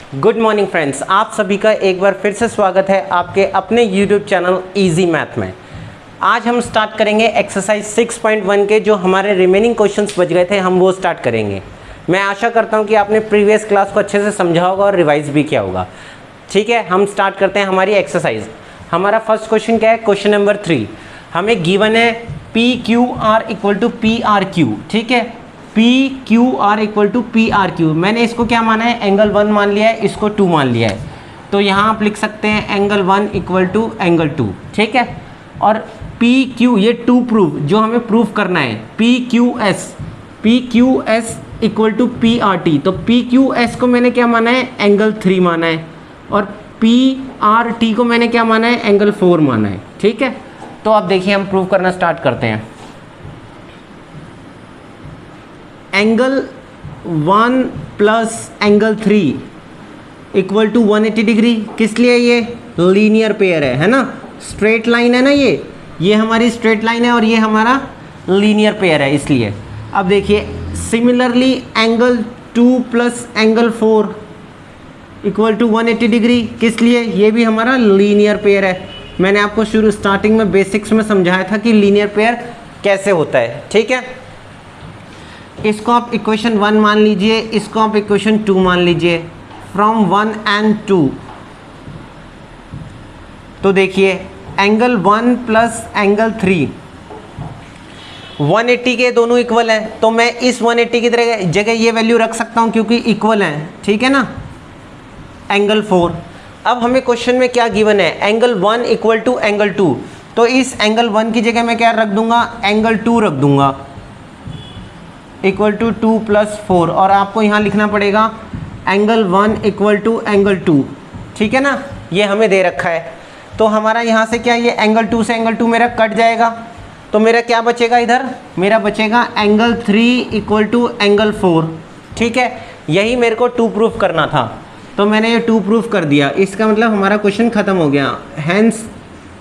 Good morning friends, आप सभी का एक बार फिर से स्वागत है आपके अपने यूट्यूब चैनल इजी मैथ में। आज हम स्टार्ट करेंगे एक्सरसाइज 6.1 के जो हमारे रिमेनिंग क्वेश्चंस बच गए थे हम वो स्टार्ट करेंगे। मैं आशा करता हूं कि आपने प्रीवियस क्लास को अच्छे से समझा होगा और रिवाइज भी किया होगा। ठीक है, हम स्टार्ट करते हैं हमारी एक्सरसाइज। हमारा फर्स्ट क्वेश्चन क्या है? क्वेश्चन नंबर 3 हमें गिवन है P Q R equal to P R Q. ठीक है, P Q R equal to P R Q. मैंने इसको क्या माना है? एंगल 1 मान लिया है, इसको 2 मान लिया है। तो यहाँ आप लिख सकते हैं एंगल 1 इक्वल टू एंगल 2। ठीक है, और पी क्यू ये 2 प्रूफ जो हमें प्रूफ करना है, P Q S equal to P R T. तो पी क्यू एस को मैंने क्या माना है? एंगल 3 माना है, और पी आर टी को मैंने क्या माना है? एंगल 4 माना है। ठीक है, तो अब देखिए हम प्रूफ करना स्टार्ट करते हैं। Angle 1 plus angle 3 equal to 180 degree. किस लिए? ये लीनियर पेयर है ना, स्ट्रेट लाइन है ना, ये हमारी स्ट्रेट लाइन है और ये हमारा लीनियर पेयर है, इसलिए। अब देखिए similarly angle 2 plus angle 4 equal to 180 degree. किस लिए? ये भी हमारा लीनियर पेयर है। मैंने आपको स्टार्टिंग में बेसिक्स में समझाया था कि लीनियर पेयर कैसे होता है। ठीक है, इसको आप इक्वेशन 1 मान लीजिए, इसको आप इक्वेशन 2 मान लीजिए। फ्रॉम 1 एंड 2 तो देखिए एंगल 1 प्लस एंगल 3 180 के दोनों इक्वल हैं, तो मैं इस 180 की जगह ये वैल्यू रख सकता हूं क्योंकि इक्वल हैं। ठीक है ना, एंगल 4। अब हमें क्वेश्चन में क्या गिवन है? Angle 1 equal to angle 2। तो इस एंगल 1 की जगह मैं क्या रख दूंगा? एंगल 2 रख दूंगा, इक्वल टू 2 प्लस 4। और आपको यहाँ लिखना पड़ेगा एंगल 1 इक्वल टू एंगल 2। ठीक है ना, ये हमें दे रखा है। तो हमारा यहाँ से क्या, ये एंगल 2 से एंगल 2 मेरा कट जाएगा, तो मेरा क्या बचेगा? इधर मेरा बचेगा एंगल 3 इक्वल टू एंगल 4। ठीक है, यही मेरे को 2 प्रूफ करना था, तो मैंने ये 2 प्रूफ कर दिया। इसका मतलब हमारा क्वेश्चन ख़त्म हो गया, हैंस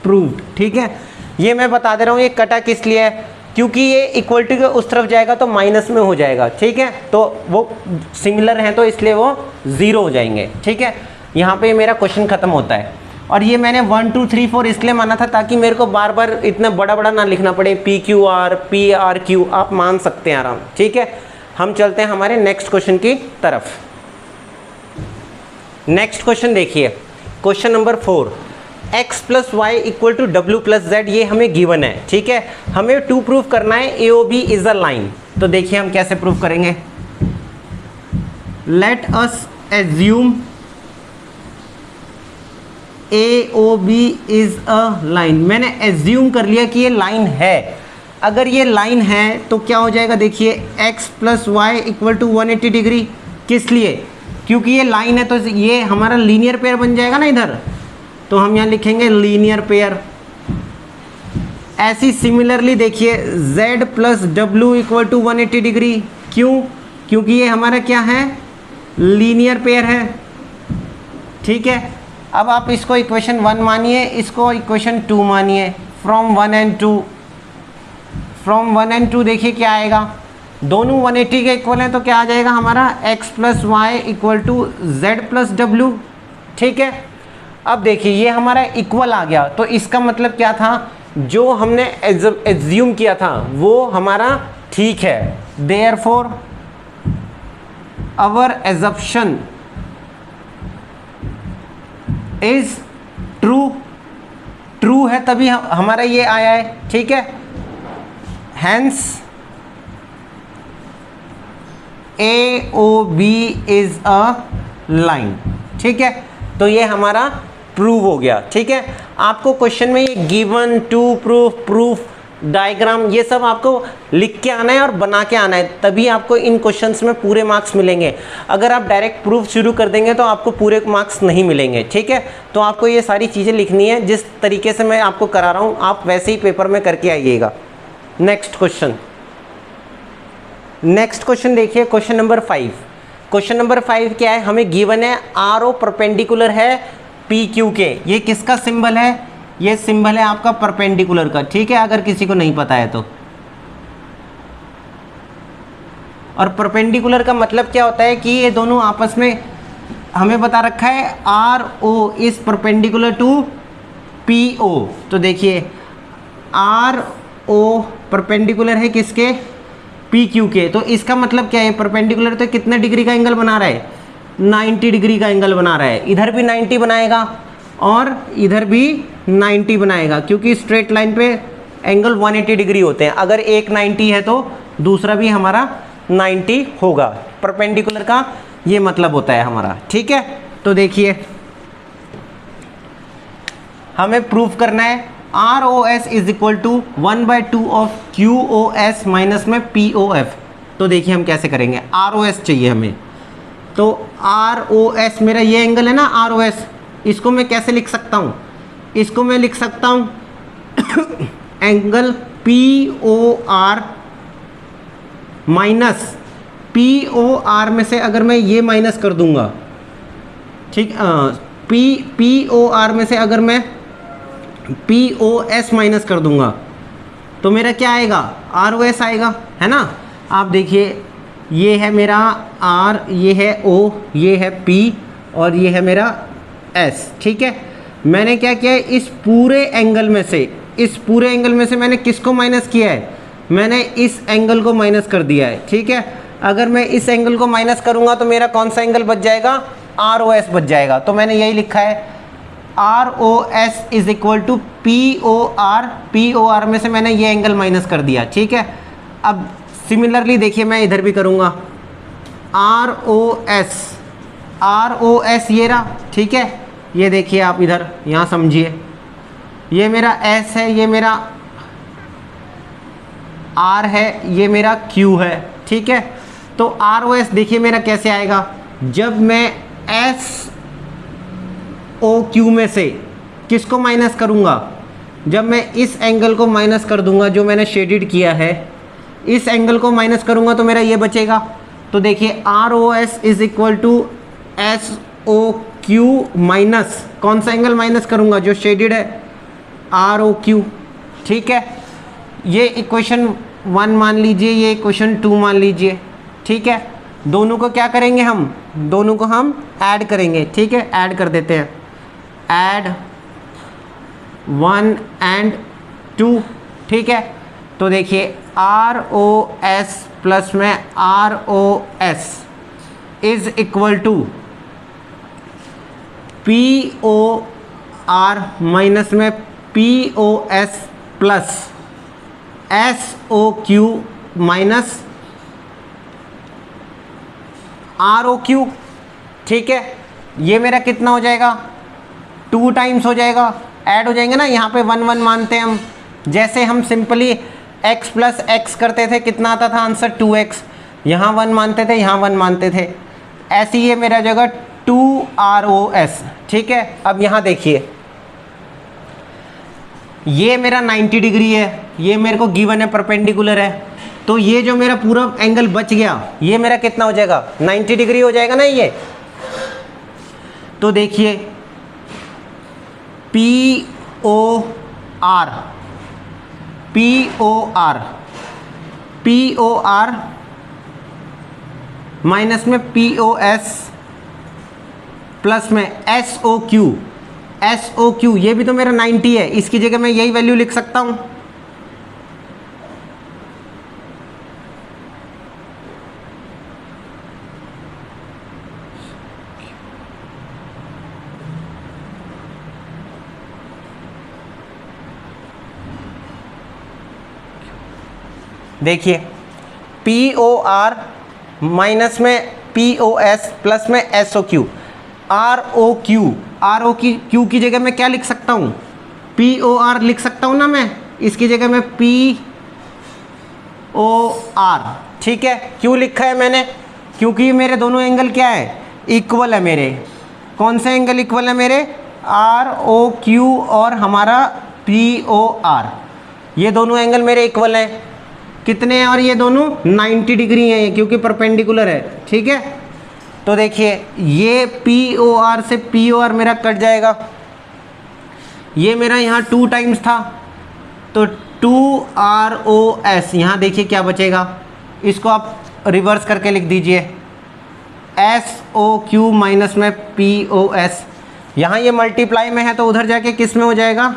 प्रूव्ड। ठीक है, ये मैं बता दे रहा हूँ ये कटा किस लिए है, क्योंकि ये इक्वलिटी के उस तरफ जाएगा तो माइनस में हो जाएगा। ठीक है, तो वो सिमिलर हैं तो इसलिए वो 0 हो जाएंगे। ठीक है, यहाँ पे मेरा क्वेश्चन खत्म होता है। और ये मैंने 1 2 3 4 इसलिए माना था ताकि मेरे को बार बार इतना बड़ा बड़ा ना लिखना पड़े, पी क्यू आर क्यू आप मान सकते हैं आराम। ठीक है, हम चलते हैं हमारे नेक्स्ट क्वेश्चन की तरफ। नेक्स्ट क्वेश्चन देखिए, question number 4 x plus Y equal to W plus Z, ये हमें गिवन है। ठीक है, हमें 2 प्रूफ करना है A O B is a line. तो देखिए हम कैसे प्रूफ करेंगे। Let us assume A O B is a line. मैंने एज्यूम कर लिया कि ये लाइन है। अगर ये लाइन है तो क्या हो जाएगा? देखिए x plus Y equal to 180 degree. किस लिए? क्योंकि ये लाइन है तो ये हमारा लीनियर पेयर बन जाएगा ना इधर, तो हम यहाँ लिखेंगे लीनियर पेयर। ऐसी सिमिलरली देखिए z plus W equal to 180 degree. क्यों? क्योंकि ये हमारा क्या है? लीनियर पेयर है। ठीक है, अब आप इसको इक्वेशन 1 मानिए, इसको इक्वेशन 2 मानिए। फ्रॉम 1 एंड 2 देखिए क्या आएगा, दोनों 180 के इक्वल हैं तो क्या आ जाएगा हमारा? x plus Y equal to Z plus W. ठीक है, अब देखिए ये हमारा इक्वल आ गया, तो इसका मतलब क्या था? जो हमने एज्यूम किया था वो हमारा ठीक है। Therefore our assumption is true है, तभी हमारा ये आया है। ठीक है, hence A O B is a line. ठीक है, तो ये हमारा प्रूव हो गया। ठीक है, आपको क्वेश्चन में ये गिवन, टू प्रूफ डायग्राम ये सब आपको लिख के आना है और बना के आना है, तभी आपको इन क्वेश्चंस में पूरे मार्क्स मिलेंगे। अगर आप डायरेक्ट प्रूफ शुरू कर देंगे तो आपको पूरे मार्क्स नहीं मिलेंगे। ठीक है, तो आपको ये सारी चीज़ें लिखनी है, जिस तरीके से मैं आपको करा रहा हूँ आप वैसे ही पेपर में करके आइएगा। नेक्स्ट क्वेश्चन देखिए, क्वेश्चन नंबर 5। क्वेश्चन नंबर 5 क्या है? हमें गिवन है आर ओ परपेंडिकुलर है पी क्यू के। ये किसका सिंबल है? ये सिंबल है आपका परपेंडिकुलर का। ठीक है, अगर किसी को नहीं पता है तो। और परपेंडिकुलर का मतलब क्या होता है कि ये दोनों आपस में हमें बता रखा है R O is perpendicular to P O. तो देखिए आर ओ परपेंडिकुलर है किसके, पी क्यू के। तो इसका मतलब क्या है, परपेंडिकुलर तो कितने डिग्री का एंगल बना रहा है, 90 डिग्री का एंगल बना रहा है। इधर भी 90 बनाएगा और इधर भी 90 बनाएगा, क्योंकि स्ट्रेट लाइन पे एंगल 180 डिग्री होते हैं। अगर एक 90 है तो दूसरा भी हमारा 90 होगा। परपेंडिकुलर का ये मतलब होता है हमारा, ठीक है। तो देखिए हमें प्रूफ करना है R O S is equal to 1/2 of Q O S minus में पी ओ एफ। तो देखिए हम कैसे करेंगे, आर ओ एस चाहिए हमें। तो आर ओ एस मेरा ये एंगल है ना, आर ओ एस, इसको मैं कैसे लिख सकता हूँ, इसको मैं लिख सकता हूँ angle P O R minus P O R में से अगर मैं ये माइनस कर दूंगा, ठीक, पी ओ आर में से अगर मैं पी ओ एस माइनस कर दूंगा तो मेरा क्या आएगा, आर ओ एस आएगा, है ना। आप देखिए ये है मेरा आर, ये है ओ, ये है पी और ये है मेरा एस, ठीक है। मैंने क्या किया है, इस पूरे एंगल में से, इस पूरे एंगल में से मैंने किसको माइनस किया है, मैंने इस एंगल को माइनस कर दिया है, ठीक है। अगर मैं इस एंगल को माइनस करूंगा तो मेरा कौन सा एंगल बच जाएगा, आर ओ एस बच जाएगा। तो मैंने यही लिखा है R O S is equal to P O R में से मैंने ये एंगल माइनस कर दिया, ठीक है। अब सिमिलरली देखिए मैं इधर भी करूँगा, आर ओ एस ये रहा, ठीक है। ये देखिए आप इधर यहाँ समझिए, ये मेरा एस है, ये मेरा आर है, ये मेरा क्यू है, ठीक है। तो आर ओ एस देखिए मेरा कैसे आएगा, जब मैं एस ओ क्यू में से किसको माइनस करूँगा, जब मैं इस एंगल को माइनस कर दूंगा जो मैंने शेडेड किया है, इस एंगल को माइनस करूँगा तो मेरा ये बचेगा। तो देखिए R O S is equal to S O Q minus कौन सा एंगल माइनस करूँगा, जो शेडेड है, आर ओ क्यू, ठीक है। ये इक्वेशन 1 मान लीजिए, ये इक्वेशन 2 मान लीजिए, ठीक है। दोनों को क्या करेंगे हम, दोनों को हम ऐड करेंगे, ठीक है। ऐड कर देते हैं, ऐड 1 and 2, ठीक है। तो देखिए आर ओ एस प्लस में R O S is equal to P O R minus में P O S plus S O Q minus R O Q, ठीक है। ये मेरा कितना हो जाएगा, 2 टाइम्स हो जाएगा, ऐड हो जाएंगे ना, यहाँ पे 1 1 मानते हैं हम। जैसे हम सिंपली x प्लस एक्स करते थे, कितना आता था आंसर, 2x। यहाँ 1 मानते थे, यहाँ 1 मानते थे, ऐसे ही ये मेरा जगह 2ROS, ठीक है। अब यहाँ देखिए ये मेरा 90 डिग्री है, ये मेरे को गिवन है परपेंडिकुलर है, तो ये जो मेरा पूरा एंगल बच गया ये मेरा कितना हो जाएगा, 90 डिग्री हो जाएगा ना ये। तो देखिए POR माइनस में POS प्लस में SOQ, ये भी तो मेरा 90 है, इसकी जगह मैं यही वैल्यू लिख सकता हूं। देखिए POR माइनस में POS प्लस में SOQ, ROQ की जगह मैं क्या लिख सकता हूँ, POR लिख सकता हूँ ना मैं, इसकी जगह मैं POR, ठीक है। क्यों लिखा है मैंने, क्योंकि मेरे दोनों एंगल क्या है, इक्वल है मेरे। कौन से एंगल इक्वल है मेरे, ROQ और हमारा POR, ये दोनों एंगल मेरे इक्वल हैं। कितने हैं, और ये दोनों 90 डिग्री हैं क्योंकि परपेंडिकुलर है, ठीक है। तो देखिए ये POR से POR मेरा कट जाएगा, ये मेरा यहाँ 2 टाइम्स था, तो 2ROS, यहाँ देखिए क्या बचेगा, इसको आप रिवर्स करके लिख दीजिए, SOQ माइनस में POS। यहाँ ये मल्टीप्लाई में है तो उधर जाके किस में हो जाएगा,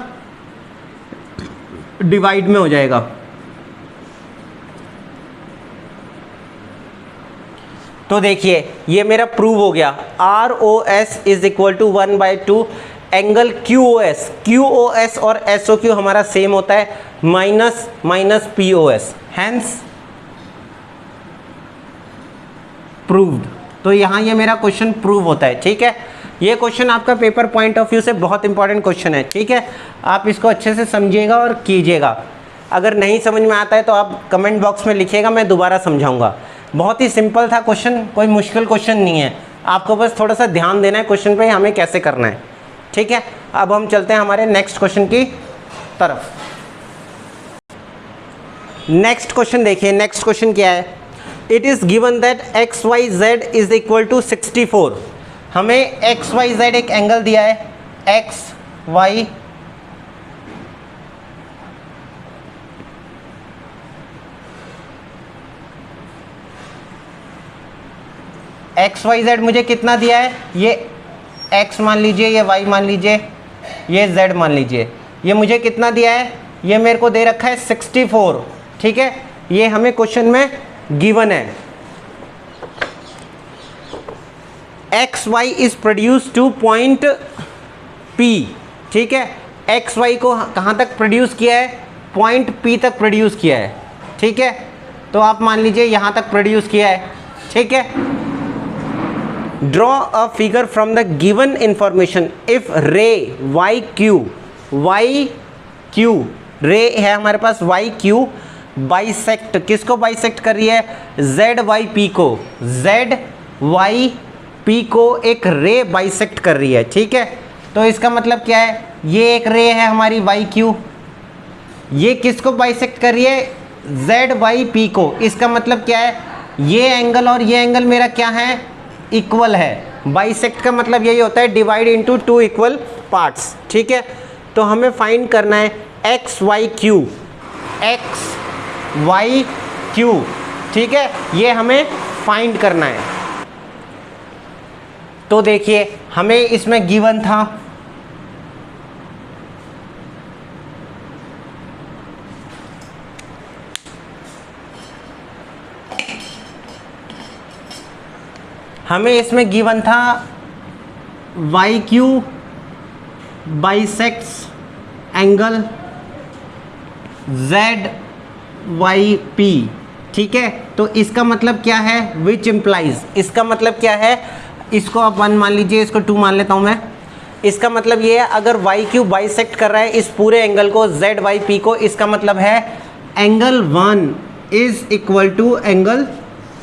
डिवाइड में हो जाएगा। तो देखिए ये मेरा प्रूव हो गया, ROS is equal to 1/2 angle QOS और SOQ हमारा सेम होता है, minus minus POS, hence proved. तो यहाँ ये मेरा क्वेश्चन प्रूव होता है। ठीक है, ये क्वेश्चन आपका पेपर पॉइंट ऑफ व्यू से बहुत इंपॉर्टेंट क्वेश्चन है। ठीक है, आप इसको अच्छे से समझिएगा और कीजिएगा। अगर नहीं समझ में आता है तो आप कमेंट बॉक्स में लिखिएगा, मैं दोबारा समझाऊंगा। बहुत ही सिंपल था क्वेश्चन, कोई मुश्किल क्वेश्चन नहीं है, आपको बस थोड़ा सा ध्यान देना है क्वेश्चन पे, हमें कैसे करना है। ठीक है, अब हम चलते हैं हमारे नेक्स्ट क्वेश्चन की तरफ। नेक्स्ट क्वेश्चन देखिए, नेक्स्ट क्वेश्चन क्या है, it is given that XYZ is equal to 64। हमें XYZ एक एंगल दिया है, XYZ मुझे कितना दिया है, ये X मान लीजिए, ये Y मान लीजिए, ये Z मान लीजिए, ये मुझे कितना दिया है, ये मेरे को दे रखा है 64। ठीक है, ये हमें क्वेश्चन में गिवन है। XY is produce two point P। ठीक है, XY को कहाँ तक प्रोड्यूस किया है, पॉइंट P तक प्रोड्यूस किया है। ठीक है, तो आप मान लीजिए यहाँ तक प्रोड्यूस किया है। ठीक है, draw a figure from the given information if रे YQ रे है हमारे पास, YQ बाइसेक्ट, किसको बाइसेक्ट कर रही है, ZYP को एक रे बाइसेक्ट कर रही है। ठीक है, तो इसका मतलब क्या है, ये एक रे है हमारी YQ, ये किसको बाइसेक्ट कर रही है, ZYP को। इसका मतलब क्या है, ये एंगल और ये एंगल मेरा क्या है, इक्वल है। बाइसेक्ट का मतलब यही होता है, डिवाइड इनटू 2 इक्वल पार्ट्स। ठीक है, तो हमें फाइंड करना है XYQ। ठीक है, ये हमें फाइंड करना है। तो देखिए हमें इसमें गिवन था YQ बाइसेक्ट्स एंगल ZYP। ठीक है, तो इसका मतलब क्या है, विच इम्प्लाइज, इसका मतलब क्या है, इसको आप 1 मान लीजिए, इसको 2 मान लेता हूँ मैं। इसका मतलब ये है, अगर YQ बाइसेक्ट कर रहा है इस पूरे एंगल को, ZYP को, इसका मतलब है angle 1 is equal to angle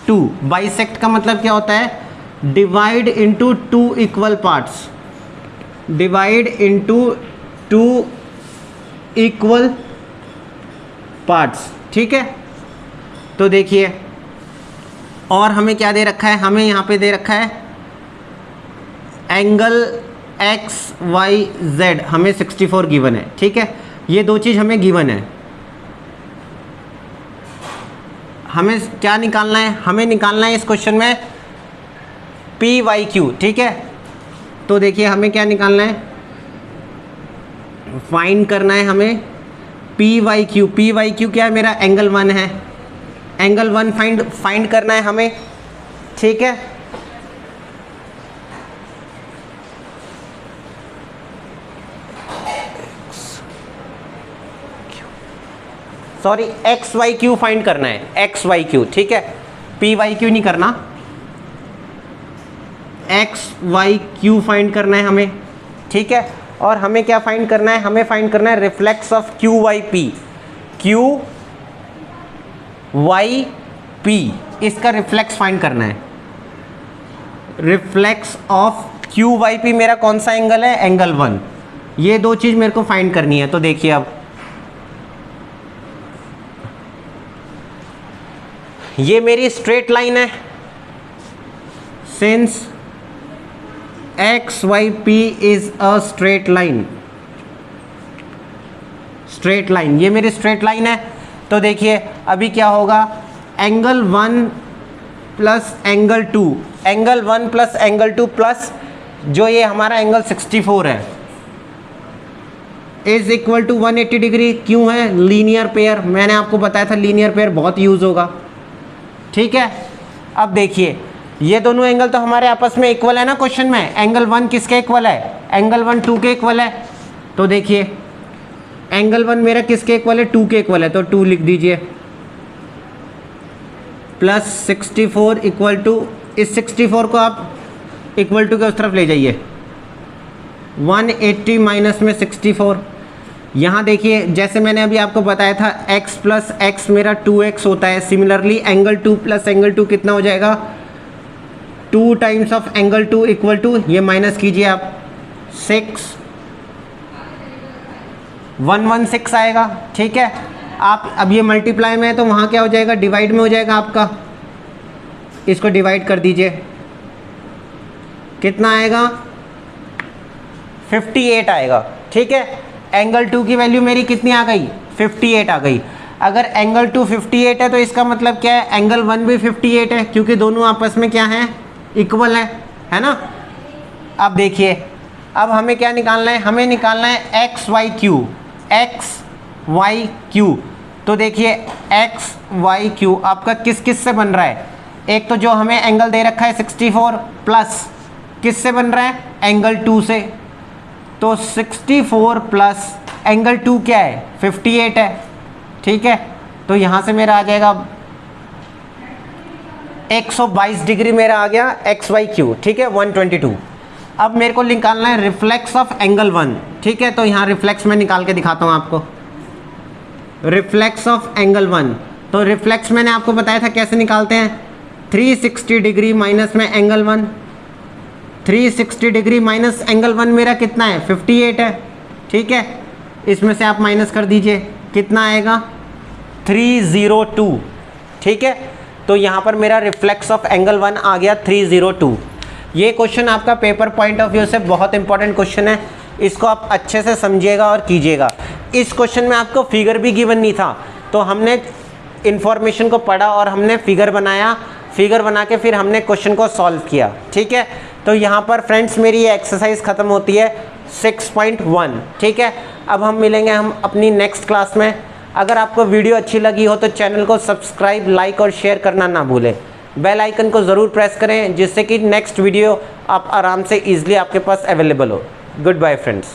2। Bisect का मतलब क्या होता है, divide into 2 equal parts, divide into 2 equal parts. ठीक है, तो देखिए, और हमें क्या दे रखा है, हमें यहाँ पे दे रखा है एंगल XYZ, हमें 64 गिवन है। ठीक है, ये दो चीज़ हमें गिवन है। हमें क्या निकालना है, हमें निकालना है इस क्वेश्चन में PYQ। ठीक है, तो देखिए हमें क्या निकालना है, फाइंड करना है हमें PYQ क्या है, मेरा एंगल 1 है, एंगल 1 फाइंड करना है हमें। ठीक है, सॉरी XYQ फाइंड करना है, XYQ। ठीक है, PYQ नहीं करना, XYQ फाइंड करना है हमें। ठीक है, और हमें क्या फाइंड करना है, हमें फाइंड करना है रिफ्लेक्स ऑफ QYP। इसका रिफ्लेक्स फाइंड करना है। रिफ्लेक्स ऑफ QYP मेरा कौन सा एंगल है, एंगल 1। ये दो चीज़ मेरे को फाइंड करनी है। तो देखिए, अब ये मेरी स्ट्रेट लाइन है, since XYP is a straight line, ये मेरी स्ट्रेट लाइन है। तो देखिए अभी क्या होगा, angle 1 plus angle 2, angle 1 plus angle 2 plus जो ये हमारा एंगल 64 है इज इक्वल टू 180 डिग्री। क्यों है? लीनियर पेयर, मैंने आपको बताया था लीनियर पेयर बहुत यूज़ होगा। ठीक है, अब देखिए ये दोनों एंगल तो हमारे आपस में इक्वल है ना क्वेश्चन में। एंगल 1 किसके इक्वल है? एंगल 1 2 के इक्वल है। तो देखिए एंगल 1 मेरा किसके इक्वल है? 2 के इक्वल है, तो 2 लिख दीजिए प्लस 64 इक्वल टू, इस 64 को आप इक्वल टू के उस तरफ ले जाइए, 180 माइनस में 64। यहाँ देखिए जैसे मैंने अभी आपको बताया था x प्लस एक्स मेरा 2x होता है। सिमिलरली एंगल 2 प्लस एंगल 2 कितना हो जाएगा? 2 times of angle 2 equal to, ये माइनस कीजिए आप, 6 116 आएगा। ठीक है, आप अब ये मल्टीप्लाई में है तो वहाँ क्या हो जाएगा? डिवाइड में हो जाएगा आपका। इसको डिवाइड कर दीजिए, कितना आएगा? 58 आएगा। ठीक है, एंगल 2 की वैल्यू मेरी कितनी आ गई? 58 आ गई। अगर एंगल 2 58 है तो इसका मतलब क्या है? एंगल 1 भी 58 है, क्योंकि दोनों आपस में क्या है? इक्वल है ना। अब देखिए अब हमें क्या निकालना है? हमें निकालना है X Y Q, X Y Q. तो देखिए एक्स वाई क्यू आपका किस किस से बन रहा है? एक तो जो हमें एंगल दे रखा है 64 प्लस किस से बन रहा है? एंगल 2 से। तो 64 प्लस एंगल 2 क्या है? 58 है। ठीक है, तो यहाँ से मेरा आ जाएगा 122 डिग्री मेरा आ गया एक्स वाई क्यू। ठीक है, 122। अब मेरे को निकालना है रिफ्लेक्स ऑफ एंगल 1। ठीक है, तो यहाँ रिफ्लेक्स में निकाल के दिखाता हूँ आपको, रिफ्लेक्स ऑफ एंगल 1। तो रिफ्लेक्स मैंने आपको बताया था कैसे निकालते हैं, 360 डिग्री माइनस में एंगल 1, 360 डिग्री माइनस एंगल 1 मेरा कितना है? 58 है। ठीक है, इसमें से आप माइनस कर दीजिए, कितना आएगा? 302। ठीक है, तो यहाँ पर मेरा रिफ्लेक्स ऑफ एंगल 1 आ गया 302। ये क्वेश्चन आपका पेपर पॉइंट ऑफ व्यू से बहुत इंपॉर्टेंट क्वेश्चन है, इसको आप अच्छे से समझिएगा और कीजिएगा। इस क्वेश्चन में आपको फिगर भी गिवन नहीं था, तो हमने इन्फॉर्मेशन को पढ़ा और हमने फिगर बनाया, फिगर बना के फिर हमने क्वेश्चन को सॉल्व किया। ठीक है, तो यहाँ पर फ्रेंड्स मेरी ये एक्सरसाइज ख़त्म होती है 6.1। ठीक है, अब हम मिलेंगे हम अपनी नेक्स्ट क्लास में। अगर आपको वीडियो अच्छी लगी हो तो चैनल को सब्सक्राइब, लाइक और शेयर करना ना भूलें। बेल आइकन को ज़रूर प्रेस करें जिससे कि नेक्स्ट वीडियो आप आराम से ईजिली आपके पास अवेलेबल हो। Good bye friends.